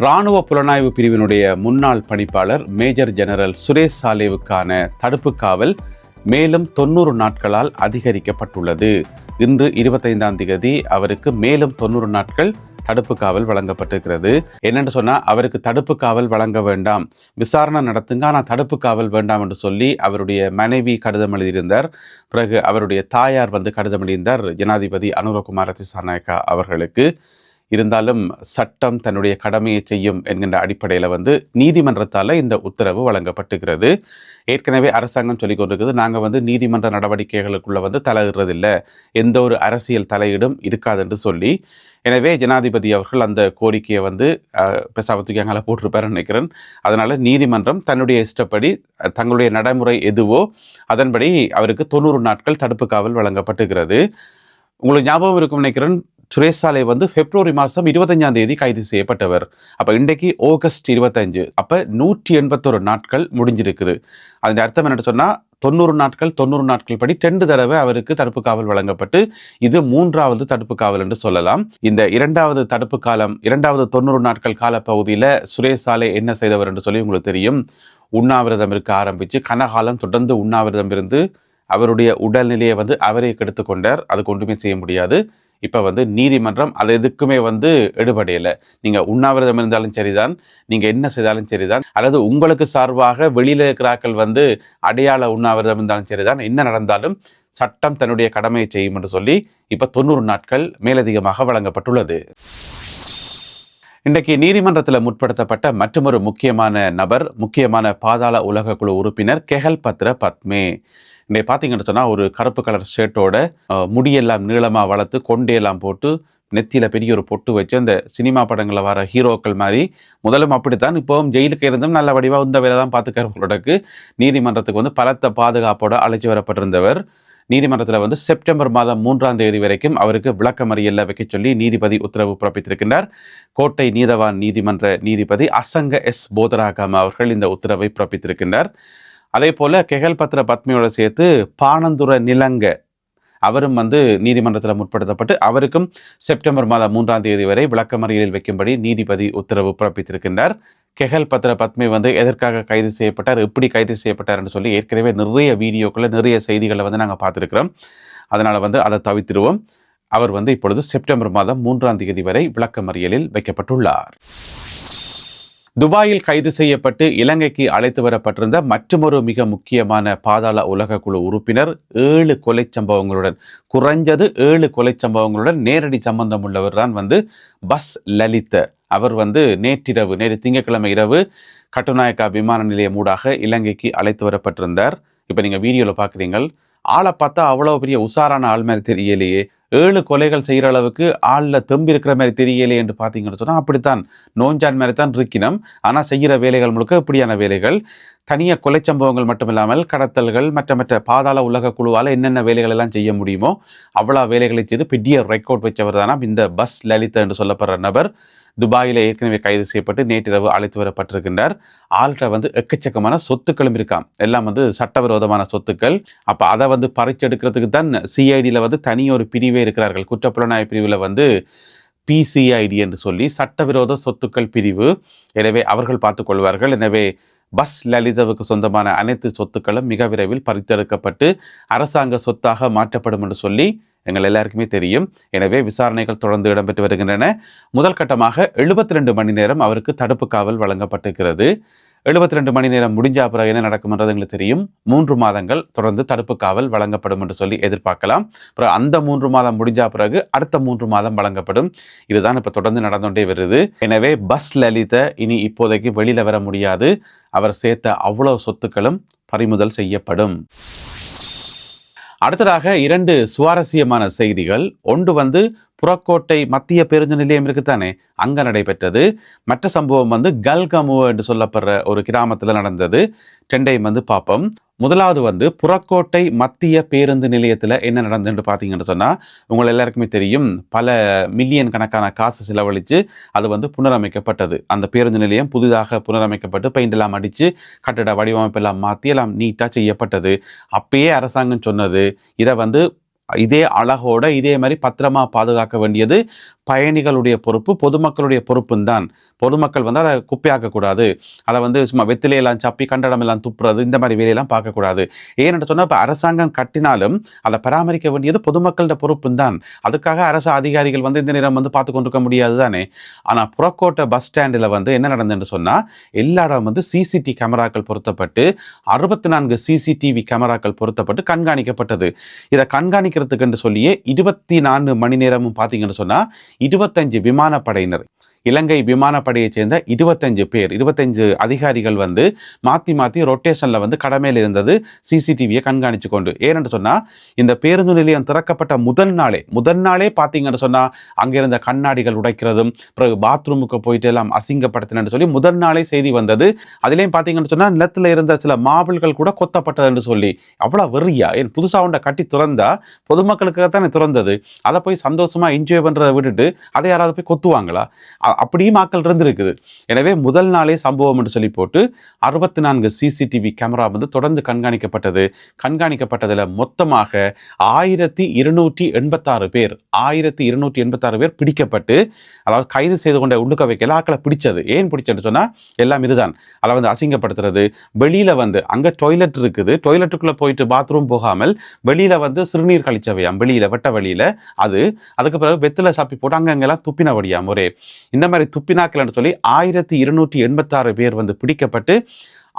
இராணுவ புலனாய்வு பிரிவினுடைய முன்னாள் பணிப்பாளர் மேஜர் ஜெனரல் சுரேஷ் சாலேவுக்கான தடுப்பு காவல் மேலும் 90 நாட்களால் அதிகரிக்கப்பட்டுள்ளது. இன்று 25ஆம் தேதி அவருக்கு மேலும் 90 நாட்கள் தடுப்பு காவல் வழங்கப்பட்டிருக்கிறது. என்னென்று சொன்னால், அவருக்கு தடுப்பு காவல் வழங்க வேண்டாம், விசாரணை நடத்துங்க, ஆனால் தடுப்பு காவல் வேண்டாம் என்று சொல்லி அவருடைய மனைவி கடிதம் எழுதியிருந்தார். பிறகு அவருடைய தாயார் கடிதம் எழுதியிருந்தார் ஜனாதிபதி அனுரகுமார திசாநாயக்கா அவர்களுக்கு. இருந்தாலும் சட்டம் தன்னுடைய கடமையை செய்யும் என்கின்ற அடிப்படையில் நீதிமன்றத்தால் இந்த உத்தரவு வழங்கப்பட்டுகிறது. ஏற்கனவே அரசாங்கம் சொல்லிக் கொண்டிருக்கிறது, நாங்கள் நீதிமன்ற நடவடிக்கைகளுக்குள்ள தலையிடுறதில்லை, எந்த ஒரு அரசியல் தலையீடும் இருக்காது என்று சொல்லி. எனவே ஜனாதிபதி அவர்கள் அந்த கோரிக்கையை பெசாபத்துக்கு அங்கே போட்டிருப்பாருன்னு நினைக்கிறேன். அதனால் நீதிமன்றம் தன்னுடைய இஷ்டப்படி தங்களுடைய நடைமுறை எதுவோ அதன்படி அவருக்கு 90 நாட்கள் தடுப்பு காவல் வழங்கப்பட்டுகிறது. உங்களுக்கு ஞாபகம் இருக்கும் நினைக்கிறேன், சுரேஷ் சாலே பிப்ரவரி மாதம் 25ஆம் தேதி கைது செய்யப்பட்டவர். அப்போ இன்றைக்கு ஆகஸ்ட் 25, அப்போ 181 நாட்கள் முடிஞ்சிருக்குது. அதன் அர்த்தம் என்னென்னு சொன்னால், 90 நாட்கள் படி 2 தடவை அவருக்கு தடுப்பு காவல் வழங்கப்பட்டு இது 3வது தடுப்பு காவல் என்று சொல்லலாம். இந்த 2வது தடுப்பு காலம், 2வது 90 நாட்கள் காலப்பகுதியில் சுரேஷ் சாலே என்ன செய்தவர் என்று சொல்லி உங்களுக்கு தெரியும். உண்ணாவிரதம் இருக்க ஆரம்பித்து கனகாலம் தொடர்ந்து உண்ணாவிரதம் இருந்து அவருடைய உடல்நிலையை அவரே கெடுத்து கொண்டார். அதுக்கு ஒன்றுமே செய்ய முடியாது. இப்போ நீதிமன்றம் அது எதுக்குமே எடுபடையலை. நீங்கள் உண்ணாவிரதம் இருந்தாலும் சரிதான், நீங்கள் என்ன செய்தாலும் சரிதான், அல்லது உங்களுக்கு சார்பாக வெளியில் இருக்கிறாக்கள் அடையாள உண்ணாவிரதம் இருந்தாலும் சரிதான், என்ன நடந்தாலும் சட்டம் தன்னுடைய கடமையை செய்யும் என்று சொல்லி இப்போ 90 நாட்கள் மேலதிகமாக வழங்கப்பட்டுள்ளது. இன்றைக்கு நீதிமன்றத்தில் முற்படுத்தப்பட்ட மற்றொரு முக்கியமான நபர், முக்கியமான பாதாள உலக குழு உறுப்பினர் கெஹல்பத்ர பத்மே. இன்றைக்கு பார்த்தீங்கன்னு சொன்னால், ஒரு கருப்பு கலர் ஷர்ட்டோட முடியெல்லாம் நீளமாக வளர்த்து கொண்டையெல்லாம் போட்டு நெத்தியில் பெரிய ஒரு பொட்டு வச்சு அந்த சினிமா படங்களில் வர ஹீரோக்கள் மாதிரி, முதலும் அப்படித்தான், இப்போவும் ஜெயிலுக்கு இருந்தும் நல்ல வடிவாக இந்த வேலை தான் பார்த்துக்கிறவங்களோடக்கு நீதிமன்றத்துக்கு பலத்த பாதுகாப்போடு அழைச்சி வரப்பட்டிருந்தவர். நீதிமன்றத்தில் செப்டம்பர் மாதம் 3ஆம் தேதி வரைக்கும் அவருக்கு விளக்கமறியலில் வைக்க சொல்லி நீதிபதி உத்தரவு பிறப்பித்திருக்கின்றார். கோட்டை நீதவான் நீதிமன்ற நீதிபதி அசங்க எஸ் போதராகம அவர்கள் இந்த உத்தரவை பிறப்பித்திருக்கின்றார். அதே போல கெஹல்பத்ர பத்மியோடு சேர்த்து பானந்துர நிலங்க அவரும் நீதிமன்றத்தில் முற்படுத்தப்பட்டு அவருக்கும் செப்டம்பர் மாதம் 3ஆம் தேதி வரை விளக்கமறியலில் வைக்கும்படி நீதிபதி உத்தரவு பிறப்பித்திருக்கின்றார். கெஹல்பத்ர பத்மி எதற்காக கைது செய்யப்பட்டார், எப்படி கைது செய்யப்பட்டார் என்று சொல்லி ஏற்கனவே நிறைய வீடியோக்களை நிறைய செய்திகளை நாங்கள் பார்த்துருக்கிறோம். அதனால் அதை தவிர்த்திருவோம். அவர் இப்பொழுது செப்டம்பர் மாதம் 3ஆம் தேதி வரை விளக்கமறியலில் வைக்கப்பட்டுள்ளார். துபாயில் கைது செய்யப்பட்டு இலங்கைக்கு அழைத்து வரப்பட்டிருந்த மற்றொரு மிக முக்கியமான பாதாள உலக குழு உறுப்பினர் 7 கொலை சம்பவங்களுடன், குறைஞ்சது 7 கொலை சம்பவங்களுடன் நேரடி சம்பந்தம் உள்ளவர் தான் பஸ் லலித. அவர் நேற்று திங்கட்கிழமை இரவு கட்டுநாயக்கா விமான நிலையம் ஊடாக இலங்கைக்கு அழைத்து வரப்பட்டிருந்தார். இப்போ நீங்கள் வீடியோவில் பார்க்குறீங்கள், ஆளை பார்த்தா அவ்வளோ பெரிய உசாரான ஆள் மாதிரி தெரியலையே, 7 கொலைகள் செய்கிற அளவுக்கு ஆளில் தெம்பு இருக்கிற மாதிரி தெரியலையே என்று பார்த்தீங்கன்னு சொன்னால், அப்படித்தான் நோஞ்சான் மாதிரி தான் இருக்கணும். ஆனால் செய்கிற வேலைகள் முழுக்க இப்படியான வேலைகள். தனியாக கொலை சம்பவங்கள் மட்டுமில்லாமல் கடத்தல்கள், மற்ற பாதாள உலக குழுவால் என்னென்ன வேலைகள் எல்லாம் செய்ய முடியுமோ அவ்வளோ வேலைகளை செய்து பெரிய ரெக்கார்ட் வச்சவர் தானா இந்த பஸ் லலிதா என்று சொல்லப்படுற நபர். துபாயில் ஏற்கனவே கைது செய்யப்பட்டு நேற்றிரவு அழைத்து வரப்பட்டிருக்கின்றார். ஆள்கிட்ட எக்கச்சக்கமான சொத்துக்களும் இருக்காம், எல்லாம் சட்டவிரோதமான சொத்துக்கள். அப்போ அதை பறிச்செடுக்கிறதுக்கு தான் சிஐடியில் தனியொரு பிரிவே இருக்கிறார்கள். குற்றப்புலனாய்வு பிரிவில் பிசிஐடி என்று சொல்லி சட்டவிரோத சொத்துக்கள் பிரிவு. எனவே அவர்கள் பார்த்துக் கொள்வார்கள். எனவே பஸ் லலிதாவுக்கு சொந்தமான அனைத்து சொத்துக்களும் மிக விரைவில் பறித்தெடுக்கப்பட்டு அரசாங்க சொத்தாக மாற்றப்படும் என்று சொல்லி எங்கள் எல்லாருக்குமே தெரியும். எனவே விசாரணைகள் தொடர்ந்து இடம்பெற்று வருகின்றன. முதல் கட்டமாக 72 மணி நேரம் அவருக்கு தடுப்பு காவல் வழங்கப்பட்டிருக்கிறது. 72 மணி நேரம் முடிஞ்ச பிறகு என்ன நடக்கும் என்றது எங்களுக்கு தெரியும். 3 மாதங்கள் தொடர்ந்து தடுப்பு காவல் வழங்கப்படும் என்று சொல்லி எதிர்பார்க்கலாம். அப்புறம் அந்த 3 மாதம் முடிஞ்ச பிறகு அடுத்த 3 மாதம் வழங்கப்படும். இதுதான் இப்போ தொடர்ந்து நடந்துகிட்டே வருது. எனவே பஸ் லலிதா இனி இப்போதைக்கு வெளியில் வர முடியாது. அவர் சேர்த்த அவ்வளோ சொத்துக்களும் பறிமுதல் செய்யப்படும். அடுத்ததாக 2 சுவாரஸ்யமான செய்திகள். ஒன்று புறக்கோட்டை மத்திய பேருந்து நிலையம் இருக்குத்தானே, அங்கே நடைபெற்றது. மற்ற சம்பவம் கல்கமுவ என்று சொல்லப்படுற ஒரு கிராமத்தில் நடந்தது. 2ஐயும் பார்ப்போம். முதலாவது புறக்கோட்டை மத்திய பேருந்து நிலையத்தில் என்ன நடந்ததுன்னு பார்த்தீங்கன்னு சொன்னால், உங்கள் எல்லாருக்குமே தெரியும், பல மில்லியன் கணக்கான காசு செலவழித்து அது புனரமைக்கப்பட்டது. அந்த பேருந்து நிலையம் புதிதாக புனரமைக்கப்பட்டு பெயிண்ட் எல்லாம் அடித்து கட்டட வடிவமைப்பெல்லாம் மாற்றி எல்லாம் நீட்டாக செய்யப்பட்டது. அப்பயே அரசாங்கம் சொன்னது, இதை இதே அழகோட இதே மாதிரி பத்திரமா பாதுகாக்க வேண்டியது பயணிகளுடைய பொறுப்பு, பொதுமக்களுடைய பொறுப்பும் தான். பொதுமக்கள் வந்து அதை குப்பையாக்கக்கூடாது, அதை வந்து சும்மா வெத்திலையெல்லாம் சப்பி கண்டடம் எல்லாம் துப்புறது, இந்த மாதிரி வேலையெல்லாம் பார்க்கக்கூடாது. ஏன்னு சொன்னால் இப்போ அரசாங்கம் கட்டினாலும் அதை பராமரிக்க வேண்டியது பொதுமக்களோட பொறுப்பும் தான். அதுக்காக அரசு அதிகாரிகள் வந்து இந்த நேரம் வந்து பார்த்து கொண்டிருக்க முடியாது தானே. ஆனால் புறக்கோட்டை பஸ் ஸ்டாண்டில் வந்து என்ன நடந்ததுன்னு சொன்னால், எல்லா இடம் வந்து சிசிடிவி கேமராக்கள் பொருத்தப்பட்டு 64 சிசிடிவி கேமராக்கள் பொருத்தப்பட்டு கண்காணிக்கப்பட்டது. இதை கண்காணிக்கிறதுக்கு என்று சொல்லியே 24 மணி நேரமும் பார்த்தீங்கன்னு சொன்னால் 25 விமானப்படையினர், இலங்கை விமானப்படையை சேர்ந்த 25 அதிகாரிகள் வந்து மாற்றி மாற்றி ரொட்டேஷனில் வந்து கடமையில் இருந்தது சிசிடிவியை கண்காணிச்சு கொண்டு. ஏன்னு சொன்னால் இந்த பேருந்து நிலையம் திறக்கப்பட்ட முதல் நாளே பார்த்தீங்கன்னு சொன்னால் அங்கே இருந்த கண்ணாடிகள் உடைக்கிறதும், பிறகு பாத்ரூமுக்கு போயிட்டு எல்லாம் அசிங்கப்படுத்தினு சொல்லி முதல் நாளே செய்தி வந்தது. அதுலேயும் பார்த்தீங்கன்னு சொன்னால் நிலத்தில் இருந்த சில மாபிள்கள் கூட கொத்தப்பட்டதுன்னு சொல்லி அவ்வளோ வெறியா. ஏன் புதுசாக ஒன்றை கட்டி திறந்தா பொதுமக்களுக்காக தானே திறந்தது, அதை போய் சந்தோஷமாக என்ஜாய் பண்ணுறதை விட்டுட்டு அதை யாராவது போய் கொத்துவாங்களா? அப்படியும் ஆக்கள் இருந்திருக்குது. எனவே முதல் நாளே சம்பவம் என்று சொல்லி போட்டு 64 சிசிடிவி கேமரா வந்து தொடர்ந்து கண்காணிக்கப்பட்டதில் மொத்தமாக 1286 பேர் பிடிக்கப்பட்டு, அதாவது கைது செய்து கொண்ட உள்ளுக்க வைக்கல ஆக்களை பிடிச்சது. ஏன் பிடிச்சது சொன்னால் எல்லாம் இதுதான். அதை வந்து அசிங்கப்படுத்துறது, வெளியில் வந்து அங்கே டாய்லெட் இருக்குது, டாய்லெட்டுக்குள்ளே போயிட்டு பாத்ரூம் போகாமல் வெளியில் வந்து சிறுநீர் கழிச்சவையாம், வெளியில் வெட்ட வெளியில் அது, அதுக்கு பிறகு வெத்தில சாப்பி போட்டு அங்கங்கெல்லாம் துப்பினபடியாம். ஒரே இந்த மாதிரி துப்பினாக்கள்னு சொல்லி 1286 பேர் வந்து பிடிக்கப்பட்டு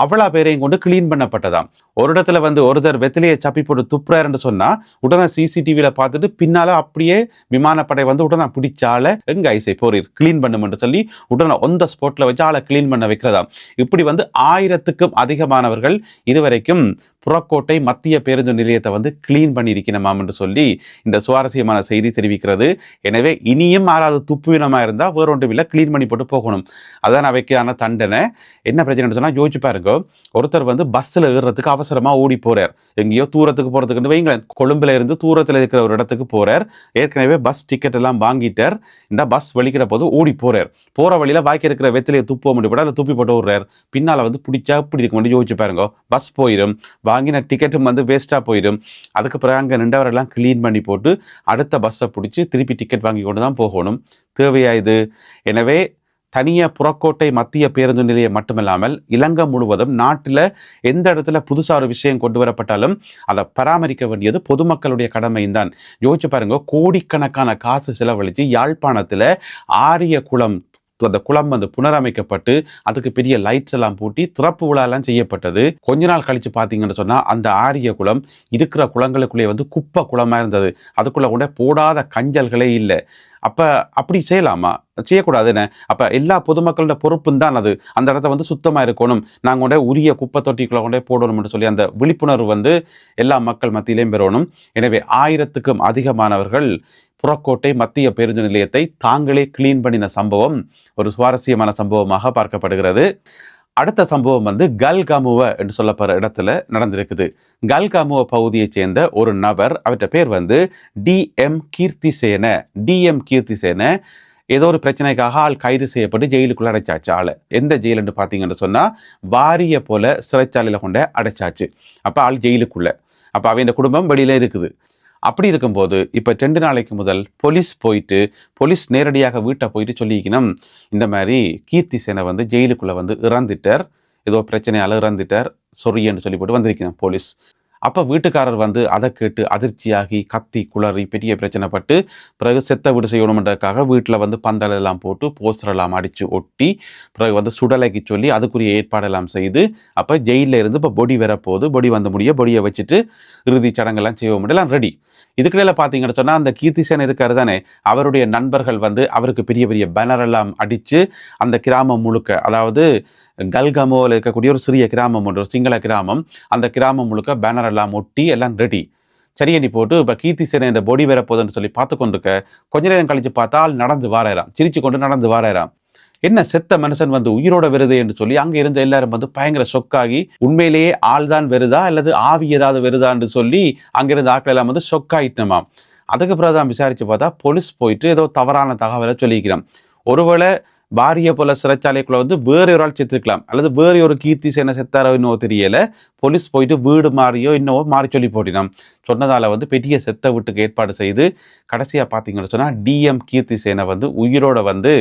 அவ்வளோ பேரையும் கொண்டு கிளீன் பண்ணப்பட்டதாம். ஒரு இடத்துல வந்து ஒருத்தர் வெத்திலையை சப்பி போட்டு துப்புறாருன்னு சொன்னா உடனே சிசிடிவியில பார்த்துட்டு பின்னால அப்படியே விமானப்படை வந்து உடனே பிடிச்சால எங்க ஐசை போறீர் கிளீன் பண்ணுமென்று சொல்லி உடனே ஒந்த ஸ்பாட்ல வச்சு ஆளை கிளீன் பண்ண வைக்கிறதாம். இப்படி வந்து 1000க்கும் அதிகமானவர்கள் இதுவரைக்கும் புறக்கோட்டை மத்திய பேருந்து நிலையத்தை வந்து கிளீன் பண்ணியிருக்கணுமாம் என்று சொல்லி இந்த சுவாரஸ்யமான செய்தி தெரிவிக்கிறது. எனவே இனியும் யாராவது துப்புவினமா இருந்தா வேறொன்றும் இல்லை, கிளீன் பண்ணி போட்டு போகணும். அதான் அவைக்கான தண்டனை. என்ன பிரச்சனை சொன்னா யோசிச்சு பாருங்க, ஒருத்தர் வந்து பஸ்ஸில் ஏறுறதுக்கு அவசரமா ஓடி போறார், எங்கேயோ தூரத்துக்கு போறதுக்கு வைங்களேன், கொழும்புல இருந்து தூரத்தில் இருக்கிற ஒரு இடத்துக்கு போறார், ஏற்கனவே பஸ் டிக்கெட் எல்லாம் வாங்கிட்டார், இந்த பஸ் வலிக்கிற போது ஓடி போறார், போற வழியில வாக்கி இருக்கிற வெத்திலையை துப்ப முடியும், அதை துப்பி போட்டு விடுறார், பின்னால வந்து பிடிச்சா இப்படி இருக்க முடியும். யோசிச்சு பாருங்க, பஸ் போயிடும், வாங்கின டிக்கெட்டும் வந்து வேஸ்டா போயிடும். அதுக்கு பிறகு அங்கே நின்றவரெல்லாம் கிளீன் பண்ணி போட்டு அடுத்த பஸ்ஸை பிடிச்சி திருப்பி டிக்கெட் வாங்கி கொண்டு தான் போகணும். தேவையா இது? எனவே தனியாக புறக்கோட்டை மத்திய பேருந்து நிலையம் மட்டுமில்லாமல் இலங்கை முழுவதும் நாட்டில் எந்த இடத்துல புதுசாக ஒரு விஷயம் கொண்டு வரப்பட்டாலும் அதை பராமரிக்க வேண்டியது பொதுமக்களுடைய கடமையும் தான். யோசிச்சு பாருங்க, கோடிக்கணக்கான காசு செலவழித்து யாழ்ப்பாணத்தில் ஆரிய குளம், அந்த குளம் வந்து புனரமைக்கப்பட்டு அதுக்கு பெரிய லைட்ஸ் எல்லாம் பூட்டி திறப்பு விழாலாம் செய்யப்பட்டது. கொஞ்ச நாள் கழிச்சு பார்த்தீங்கன்னு சொன்னால் அந்த ஆரிய குளம் இருக்கிற குளங்களுக்குள்ளே வந்து குப்பை குளமாக இருந்தது, அதுக்குள்ளே கூட போடாத கஞ்சல்களே இல்லை. அப்போ அப்படி செய்யலாமா? செய்யக்கூடாதுன்னு. அப்போ எல்லா பொதுமக்களோட பொறுப்பும் தான் அது. அந்த இடத்த வந்து சுத்தமாக இருக்கணும், நாங்கள் கொண்டே உரிய குப்பை தொட்டிக்குள்ளே கொண்டே போடணும்னு சொல்லி அந்த விழிப்புணர்வு வந்து எல்லா மக்கள் மத்தியிலையும் பெறணும். எனவே 1000க்கும் அதிகமானவர்கள் புறக்கோட்டை மத்திய பேருந்து நிலையத்தை தாங்களே கிளீன் பண்ணின சம்பவம் ஒரு சுவாரஸ்யமான சம்பவமாக பார்க்கப்படுகிறது. அடுத்த சம்பவம் வந்து கல்கமுவ என்று சொல்லப்படுற இடத்துல நடந்திருக்குது. கல்கமுவ பகுதியைச் சேர்ந்த ஒரு நபர், அவர்கிட்ட பேர் வந்து டிஎம் கீர்த்திசேன ஏதோ ஒரு பிரச்சனைக்காக ஆள் கைது செய்யப்பட்டு ஜெயிலுக்குள்ள அடைச்சாச்சு. ஆளை எந்த ஜெயில் என்று பார்த்தீங்கன்னு சொன்னா வாரிய போல சிறைச்சாலையில கொண்டு அடைச்சாச்சு. அப்ப ஆள் ஜெயிலுக்குள்ள, அப்ப அவன் குடும்பம் வெளியில இருக்குது. அப்படி இருக்கும்போது இப்போ 2 நாளைக்கு முதல் போலீஸ் நேரடியாக வீட்டை போயிட்டு சொல்லிக்கணும், இந்த மாதிரி கீர்த்திசேனை வந்து ஜெயிலுக்குள்ளே வந்து இறந்துட்டார், ஏதோ பிரச்சனையால் இறந்துட்டார், சொரியன்னு சொல்லி போட்டு வந்திருக்கணும் போலீஸ். அப்போ வீட்டுக்காரர் வந்து அதை கேட்டு அதிர்ச்சியாகி கத்தி குளறி பெரிய பிரச்சனைப்பட்டு பிறகு செத்த வீடு செய்யணுன்றதுக்காக வீட்டில் வந்து பந்தலெல்லாம் போட்டு போஸ்டரெல்லாம் அடித்து ஒட்டி பிறகு வந்து சுடலைக்கு சொல்லி அதுக்குரிய ஏற்பாடெல்லாம் செய்து அப்போ ஜெயிலில் இருந்து இப்போ பொடி வரப்போகுது, பொடி வந்து முடிய பொடியை வச்சுட்டு இறுதி சடங்கெல்லாம் செய்ய முடியலாம் ரெடி. இதுக்கிடையில் பார்த்தீங்கன்னு சொன்னால் அந்த கீர்த்திசேன் இருக்காரு தானே, அவருடைய நண்பர்கள் வந்து அவருக்கு பெரிய பெரிய பேனரெல்லாம் அடித்து அந்த கிராமம் முழுக்க, அதாவது கல்கமோவில் இருக்கக்கூடிய ஒரு சிறிய கிராமம் ஒன்று, ஒரு சிங்கள கிராமம், அந்த கிராமம் முழுக்க பேனர் எல்லாம் ஒட்டி எல்லாம் ரெடி சரியடி போட்டு இப்போ கீர்த்திசேனை இந்த பொடி வரப்போகுதுன்னு சொல்லி பார்த்து கொண்டிருக்க கொஞ்ச நேரம் கழிச்சு பார்த்தால் நடந்து வாராயிராம், சிரிச்சு கொண்டு நடந்து வாராயிராம். என்ன செத்த மனுஷன் வந்து உயிரோட வருது என்று சொல்லி அங்கே இருந்த எல்லாரும் வந்து பயங்கர ஷொக்காகி உண்மையிலேயே ஆள் தான் வருதா அல்லது ஆவி ஏதாவது வருதான்னு சொல்லி அங்கிருந்த ஆட்கள் எல்லாம் வந்து ஷொக்காயிட்டமாம். அதுக்கு பிறகு தான் விசாரிச்சு பார்த்தா போலீஸ் போயிட்டு ஏதோ தவறான தகவலை சொல்லிக்கிறோம். ஒருவேளை பாரிய போல சிறைச்சாலைக்குள்ள வந்து வேற ஒரு ஆள் செத்துருக்கலாம், அல்லது வேற ஒரு கீர்த்தி சேன செத்தாரோ இன்னும் தெரியல. போலீஸ் போயிட்டு வீடு மாறியோ இன்னவோ மாறி சொல்லி போட்டினோம். சொன்னதால வந்து பெரிய செத்த வீட்டுக்கு ஏற்பாடு செய்து கடைசியா பார்த்தீங்கன்னு சொன்னா டிஎம் கீர்த்தி சேனை வந்து உயிரோட வந்து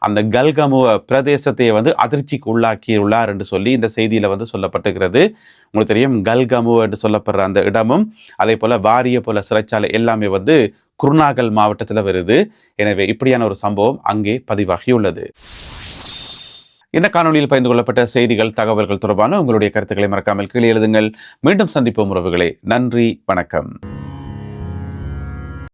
அந்த கல்கமுவ பிரதேசத்தையே வந்து அதிர்ச்சிக்கு உள்ளாக்கி உள்ளார் என்று சொல்லி இந்த செய்தியில வந்து சொல்லப்பட்டிருக்கிறது. உங்களுக்கு தெரியும், கல்கமு என்று சொல்லப்படுற அந்த இடமும் அதே போல வாரிய போல சிறைச்சாலை எல்லாமே வந்து குருநாகல் மாவட்டத்தில் வருது. எனவே இப்படியான ஒரு சம்பவம் அங்கே பதிவாகியுள்ளது. இந்த காணொலியில் பகிர்ந்து கொள்ளப்பட்ட செய்திகள், தகவல்கள் தொடர்பான உங்களுடைய கருத்துக்களை மறக்காமல் கீழே எழுதுங்கள். மீண்டும் சந்திப்போம் உறவுகளே. நன்றி, வணக்கம்.